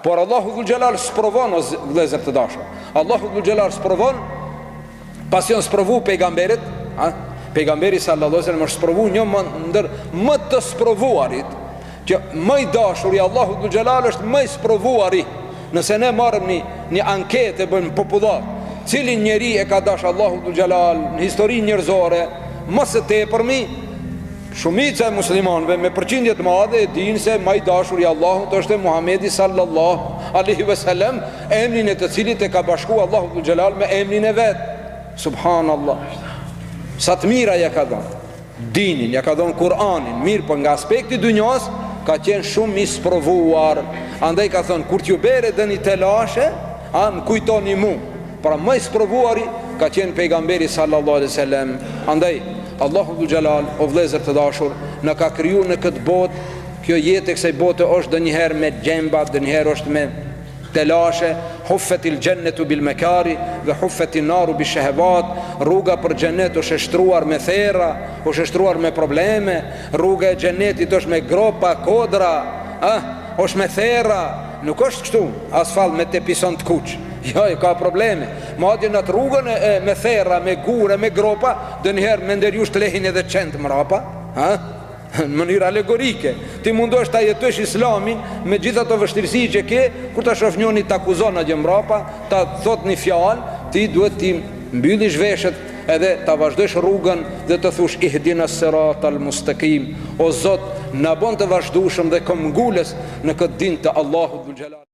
Por Allahu Dhul Gjelal sprovon, o vëllezër të dashur, Allahu Dhul Gjelal sprovon, pasion sprovu pejgamberit, pejgamberi sallallahu alaihi wasallam është sprovu një ndër më të sprovuarit, që më i dashuri Allahu Dhul Gjelal është më i sprovuari. Nëse ne marrim një anketë, bëjmë popullar, cilin njeri e ka dash Allahu Dhul Gjelal në historinë njerëzore, më së tepërmi, shumica e muslimanëve me përqindje të madhe e dinë se më i dashuri Allahut është Muhamedi sallallahu alaihi wasallam, emrin e të cilit e ka bashkuar Allahu Dhul Gjelal me emrin e vet. Subhanallah. Sa të mira ja ka dhënë dinin, ja ka dhënë Kur'anin, mirë, por nga aspekti dunjos ka qenë shumë i sprovuar. Andaj ka thënë, kur t'ju bere dhe një telashe, më kujtoni mu. Pra më i sprovuari ka qenë pejgamberi sallallahu alaihi wasallam. Andaj Allahu Dhul Gjelal, o vëllezër të dashur, në ka kriju në këtë botë. Kjo jetë e kësaj bote është dë njëherë me gjemba, dë njëherë është me telashe. Huffetil gjennetu bil mekari dhe huffetil naru bil shehevat. Rruga për gjennet është shtruar me thera, është shtruar me probleme. Rruga e gjennetit është me gropa, kodra, është me thera. Nuk është kështu asfalt me tepison të kuq. Jo, ka probleme. Madje në të rrugën me thera, me gure, me gropa, dë njëherë me ndërjush të lehin edhe qentë mrapa, në mënyrë alegorike. Ti mundosh ta jetësh islamin me gjitha të vështirësi që ke, kur ta shoh njëri të akuzon atje mrapa, ta thot një fjalë, ti duhet ti mbyllish veshët edhe ta vazhdosh rrugën dhe të thush ihdinas siratal mustaqim. O Zot, na bën të vazhdueshëm dhe këmbgulës në këtë din të Allahut Dhul Gjelal.